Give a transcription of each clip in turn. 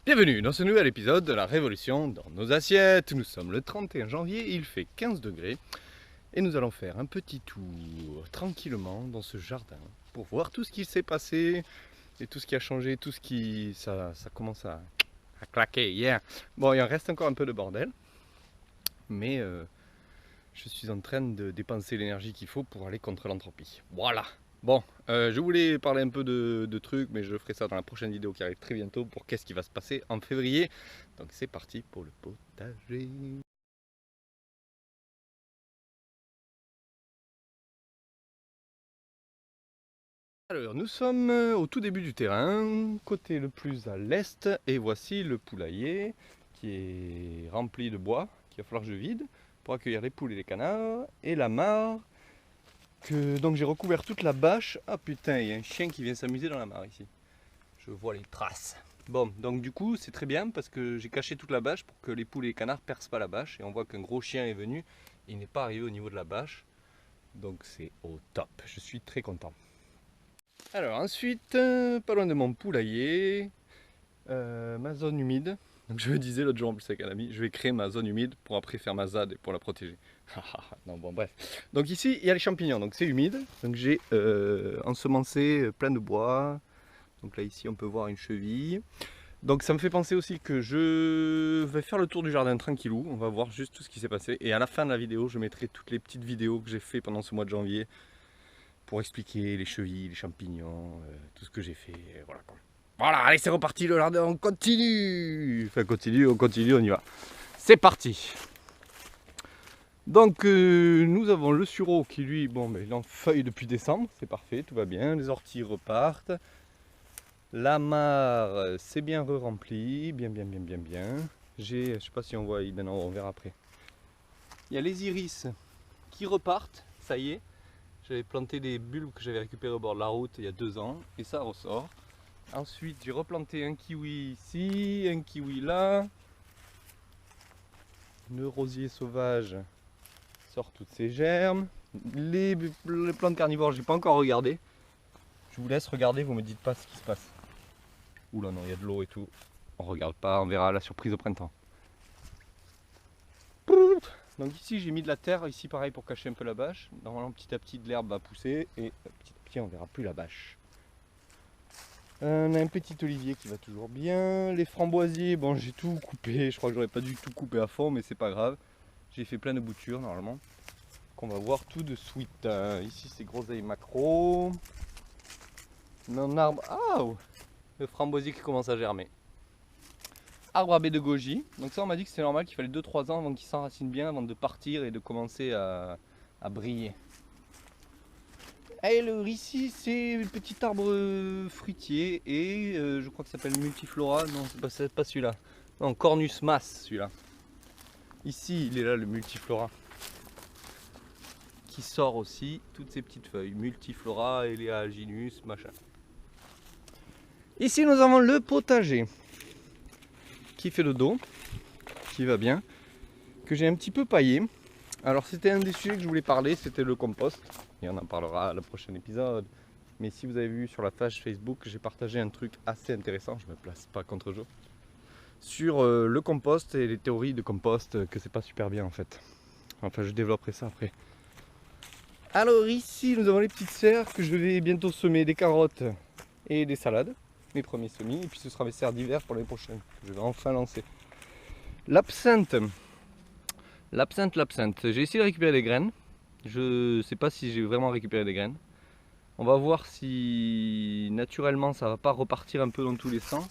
Bienvenue dans ce nouvel épisode de la Révolution dans nos assiettes. Nous sommes le 31 janvier, il fait 15 degrés et nous allons faire un petit tour tranquillement dans ce jardin pour voir tout ce qui s'est passé et tout ce qui a changé, tout ce qui... ça commence à claquer, yeah. Bon, il en reste encore un peu de bordel, mais je suis en train de dépenser l'énergie qu'il faut pour aller contre l'entropie. Voilà. Bon, je voulais parler un peu de trucs, mais je ferai ça dans la prochaine vidéo qui arrive très bientôt pour qu'est-ce qui va se passer en février. Donc c'est parti pour le potager. Alors nous sommes au tout début du terrain, côté le plus à l'est, et voici le poulailler qui est rempli de bois, qu'il va falloir que je vide pour accueillir les poules et les canards, et la mare. Donc j'ai recouvert toute la bâche. Ah putain, il y a un chien qui vient s'amuser dans la mare ici. Je vois les traces. Bon, donc du coup c'est très bien parce que j'ai caché toute la bâche pour que les poules et les canards percent pas la bâche. Et on voit qu'un gros chien est venu. Il n'est pas arrivé au niveau de la bâche. Donc c'est au top. Je suis très content. Alors ensuite, pas loin de mon poulailler, ma zone humide. Donc je me disais l'autre jour en plus avec un ami, je vais créer ma zone humide pour après faire ma ZAD et pour la protéger. Non bon bref. Donc ici il y a les champignons, donc c'est humide. Donc j'ai ensemencé plein de bois. Donc là ici on peut voir une cheville. Donc ça me fait penser aussi que je vais faire le tour du jardin tranquillou. On va voir juste tout ce qui s'est passé. Et à la fin de la vidéo je mettrai toutes les petites vidéos que j'ai fait pendant ce mois de janvier pour expliquer les chevilles, les champignons, tout ce que j'ai fait. Voilà quoi. Voilà, allez c'est reparti le jardin, on continue. Enfin on continue, on y va. C'est parti. Donc nous avons le sureau qui lui, bon mais il est en feuille depuis décembre, c'est parfait, tout va bien, les orties repartent. La mare c'est bien re-rempli, bien. Je sais pas si on voit, ben non, on verra après. Il y a les iris qui repartent, ça y est. J'avais planté des bulbes que j'avais récupérés au bord de la route il y a 2 ans et ça ressort. Ensuite j'ai replanté un kiwi ici, un kiwi là. Le rosier sauvage sort toutes ses germes. Les plantes carnivores, j'ai pas encore regardé. Je vous laisse regarder, vous me dites pas ce qui se passe. Oula non, il y a de l'eau et tout. On regarde pas, on verra la surprise au printemps. Donc ici j'ai mis de la terre, ici pareil pour cacher un peu la bâche. Normalement petit à petit de l'herbe va pousser et petit à petit on verra plus la bâche. On a un petit olivier qui va toujours bien. Les framboisiers, bon j'ai tout coupé, je crois que j'aurais pas dû tout couper à fond mais c'est pas grave. J'ai fait plein de boutures normalement. Qu'on va voir tout de suite. Ici c'est groseille macro. Mon arbre. Ah, le framboisier qui commence à germer. Arbre à baie de goji. Donc ça on m'a dit que c'était normal, qu'il fallait 2-3 ans avant qu'il s'enracine bien, avant de partir et de commencer à briller. Alors ici c'est le petit arbre fruitier et je crois que ça s'appelle multiflora. Non c'est pas celui-là. Non, Cornus mas celui-là. Ici il est là le multiflora. Qui sort aussi toutes ces petites feuilles. Multiflora, Eleaginus, machin. Ici nous avons le potager qui fait le dos, qui va bien, que j'ai un petit peu paillé. Alors c'était un des sujets que je voulais parler, c'était le compost, et on en parlera à le prochain épisode. Mais si vous avez vu sur la page Facebook, j'ai partagé un truc assez intéressant, je me place pas contre jour, sur le compost et les théories de compost, que c'est pas super bien en fait. Enfin je développerai ça après. Alors ici nous avons les petites serres que je vais bientôt semer des carottes et des salades. Mes premiers semis, et puis ce sera mes serres d'hiver pour l'année prochaine, que je vais enfin lancer. L'absinthe. J'ai essayé de récupérer des graines. Je sais pas si j'ai vraiment récupéré des graines. On va voir si naturellement ça va pas repartir un peu dans tous les sens.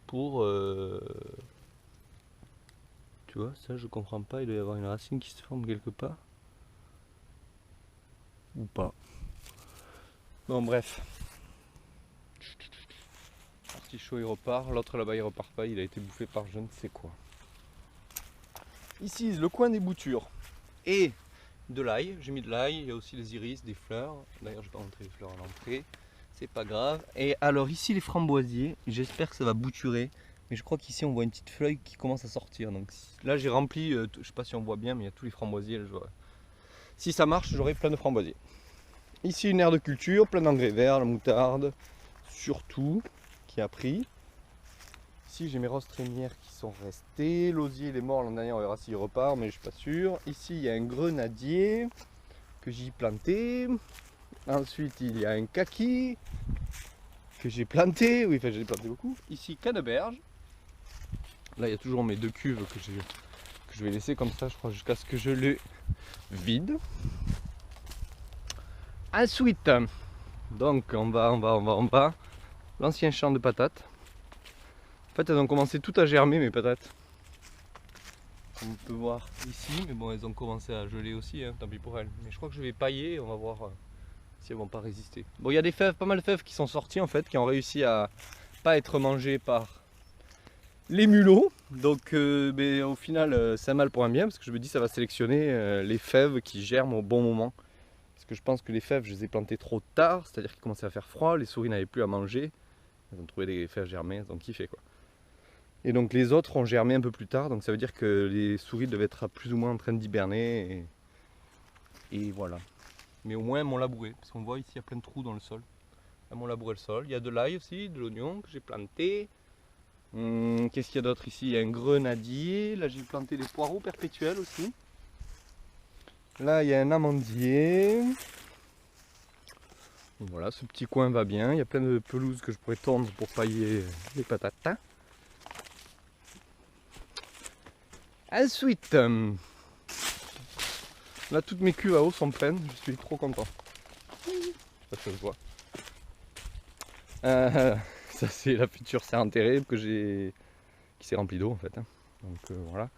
Pour... Tu vois, ça je comprends pas, il doit y avoir une racine qui se forme quelque part. Ou pas. Bon bref. L'artichaut il repart, l'autre là-bas il repart pas, il a été bouffé par je ne sais quoi. Ici le coin des boutures et de l'ail, j'ai mis de l'ail, il y a aussi les iris, des fleurs. D'ailleurs je vais pas montrer les fleurs à l'entrée, c'est pas grave. Et alors ici les framboisiers, j'espère que ça va bouturer. Mais je crois qu'ici on voit une petite feuille qui commence à sortir. Donc là j'ai rempli, je sais pas si on voit bien mais il y a tous les framboisiers. Là, si ça marche j'aurai plein de framboisiers. Ici une aire de culture, plein d'engrais verts, la moutarde, surtout qui a pris. Ici j'ai mes roses trémières qui sont restées. L'osier il est mort l'an dernier, on verra s'il repart, mais je suis pas sûr. Ici il y a un grenadier que j'ai planté. Ensuite il y a un kaki que j'ai planté. Oui, enfin j'ai planté beaucoup. Ici canneberge. Là il y a toujours mes 2 cuves que je vais laisser comme ça, je crois, jusqu'à ce que je les vide. Ensuite, donc on va. L'ancien champ de patates. En fait, elles ont commencé toutes à germer, mes patates. Comme on peut voir ici, mais bon, elles ont commencé à geler aussi, hein, tant pis pour elles. Mais je crois que je vais pailler et on va voir si elles vont pas résister. Bon, il y a des fèves, pas mal de fèves qui sont sorties en fait, qui ont réussi à pas être mangées par les mulots. Donc, mais au final, c'est un mal pour un bien, parce que je me dis ça va sélectionner les fèves qui germent au bon moment. Parce que je pense que les fèves, je les ai plantées trop tard, c'est-à-dire qu'il commençait à faire froid, les souris n'avaient plus à manger. Elles ont trouvé des fèves germées, elles ont kiffé quoi. Et donc les autres ont germé un peu plus tard, donc ça veut dire que les souris devaient être plus ou moins en train d'hiberner. Et voilà. Mais au moins elles m'ont labouré, parce qu'on voit ici il y a plein de trous dans le sol. Elles m'ont labouré le sol. Il y a de l'ail aussi, de l'oignon que j'ai planté. Qu'est-ce qu'il y a d'autre ici? Il y a un grenadier. Là j'ai planté des poireaux perpétuels aussi. Là il y a un amandier. Voilà, ce petit coin va bien. Il y a plein de pelouses que je pourrais tondre pour pailler les patates. Ensuite, là toutes mes cuves à eau sont pleines, je suis trop content. Je sais pas si ça se voit. Ça c'est la future serre enterrée qui s'est remplie d'eau en fait. Donc voilà.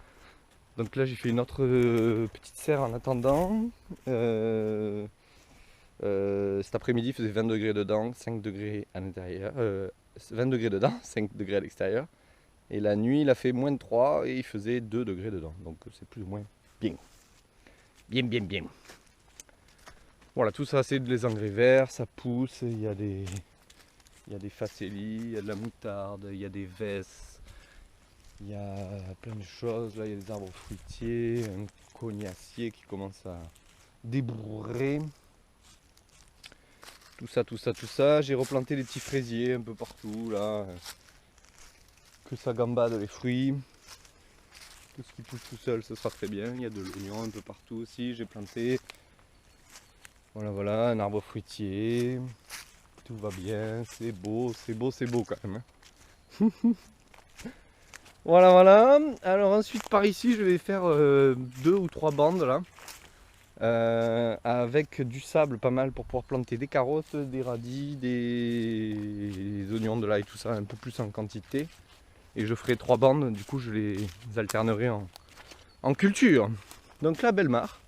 Donc là j'ai fait une autre petite serre en attendant. Cet après-midi il faisait 20 degrés dedans, 5 degrés à l'intérieur. 20 degrés dedans, 5 degrés à l'extérieur. Et la nuit, il a fait moins de 3 et il faisait 2 degrés dedans. Donc c'est plus ou moins bien. Bien. Voilà, tout ça c'est des engrais verts, ça pousse. Il y a des facélies, il y a de la moutarde, il y a des vesses. Il y a plein de choses. Là, il y a des arbres fruitiers, un cognacier qui commence à débourrer. Tout ça. J'ai replanté des petits fraisiers un peu partout là. Que ça gambade les fruits. Tout ce qui pousse tout seul, ce sera très bien. Il y a de l'oignon un peu partout aussi, j'ai planté. Voilà, un arbre fruitier. Tout va bien, c'est beau quand même. Voilà. Alors ensuite par ici, je vais faire 2 ou 3 bandes là. Avec du sable pas mal pour pouvoir planter des carottes, des radis, des oignons, de l'ail, tout ça un peu plus en quantité. Et je ferai 3 bandes, du coup je les alternerai en culture. Donc la belle mare.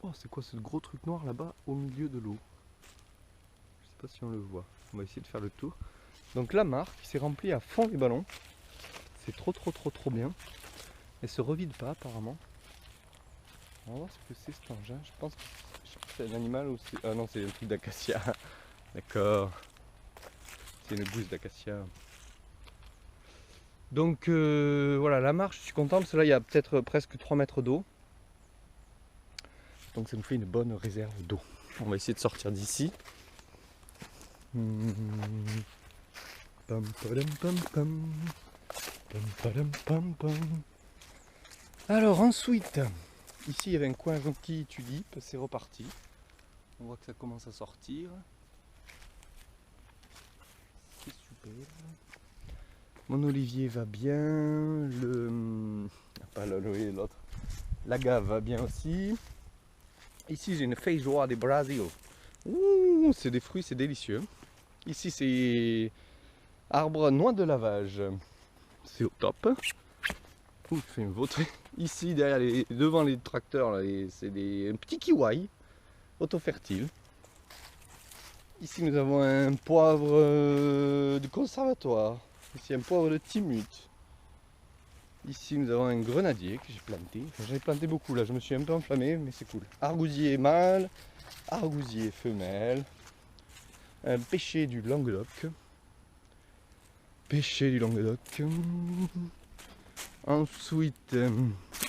Oh, c'est quoi ce gros truc noir là-bas au milieu de l'eau? Je sais pas si on le voit. On va essayer de faire le tour. Donc la mare qui s'est remplie à fond les ballons. C'est trop bien. Elle se revide pas apparemment. On va voir ce que c'est cet engin. Je pense que c'est un animal ou c'est... Ah non, c'est un truc d'acacia. D'accord. C'est une gousse d'acacia. Donc voilà, la mare, je suis content parce que là il y a peut-être presque 3 mètres d'eau. Donc ça nous fait une bonne réserve d'eau. On va essayer de sortir d'ici. Alors ensuite, ici il y avait un coin qui tulipe, c'est reparti. On voit que ça commence à sortir. C'est super. Mon olivier va bien, pas l'aloe, l'autre. L'agave va bien aussi. Ici j'ai une feijoa de Brasil. Ouh, c'est des fruits, c'est délicieux. Ici c'est arbre noix de lavage. C'est au top. Ouh, je fais une vautrée. Ici derrière devant les tracteurs, c'est un petit kiwi auto-fertile. Ici nous avons un poivre de conservatoire. Ici un poivre de Timut. Ici nous avons un grenadier que j'ai planté. Enfin, j'en ai planté beaucoup là, je me suis un peu enflammé, mais c'est cool. Argousier mâle, argousier femelle, un pêcher du Languedoc. Pêcher du Languedoc. Ensuite,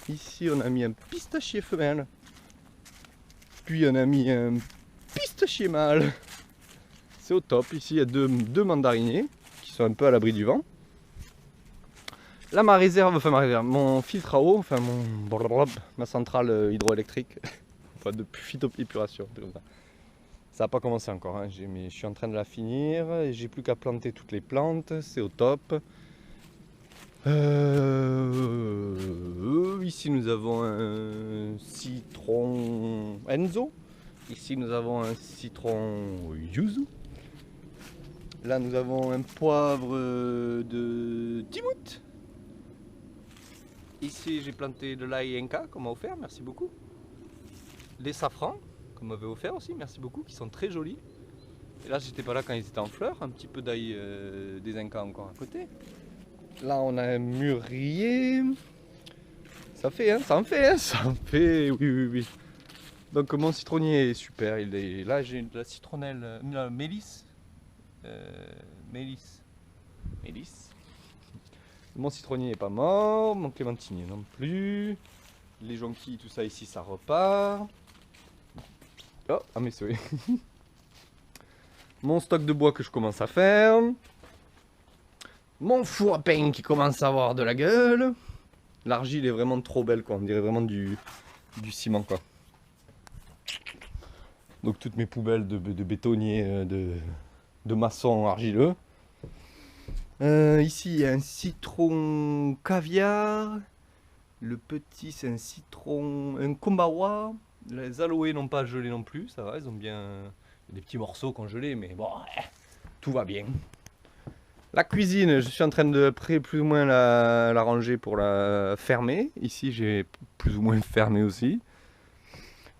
ici on a mis un pistachier femelle. Puis on a mis un pistachier mâle. c'est au top. Ici il y a deux mandariniers qui sont un peu à l'abri du vent. Là ma réserve, mon filtre à eau, enfin ma centrale hydroélectrique, enfin de phytoépuration, comme ça. Ça n'a pas commencé encore, hein. Mais je suis en train de la finir. J'ai plus qu'à planter toutes les plantes, c'est au top. Ici nous avons un citron Enzo. Ici nous avons un citron Yuzu. Là nous avons un poivre de Timout. Ici j'ai planté de l'ail Inca qu'on m'a offert, merci beaucoup. Les safrans qu'on m'avait offert aussi, merci beaucoup, qui sont très jolis. Et là j'étais pas là quand ils étaient en fleurs, un petit peu d'ail des Incas encore à côté. Là on a un mûrier. Ça fait, hein, ça en fait, hein, ça en fait, oui. Donc mon citronnier est super, là j'ai de la citronnelle, la mélisse. Mélisse. Mon citronnier n'est pas mort, mon clémentinier non plus. Les jonquilles, tout ça ici, ça repart. Oh, ah mais c'est mon stock de bois que je commence à faire. Mon four à pain qui commence à avoir de la gueule. L'argile est vraiment trop belle, quoi. On dirait vraiment du ciment, quoi. Donc toutes mes poubelles de bétonniers, de maçons argileux. Ici il y a un citron caviar. Le petit c'est un citron, un kombawa. Les aloés n'ont pas gelé non plus, ça va, ils ont bien des petits morceaux congelés, mais bon, tout va bien. La cuisine, je suis en train de plus ou moins la ranger pour la fermer. Ici j'ai plus ou moins fermé aussi.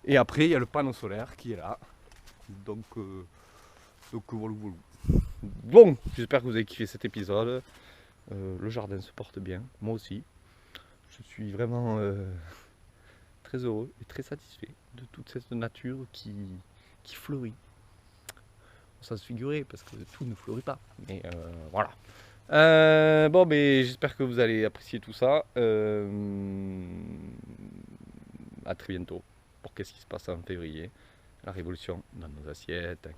Et après il y a le panneau solaire qui est là. Donc voilà. Bon, j'espère que vous avez kiffé cet épisode. Le jardin se porte bien, moi aussi. Je suis vraiment très heureux et très satisfait de toute cette nature qui fleurit. Ça se figurait parce que tout ne fleurit pas. Mais voilà. Bon, mais j'espère que vous allez apprécier tout ça. À très bientôt pour qu'est-ce qui se passe en février. La révolution dans nos assiettes.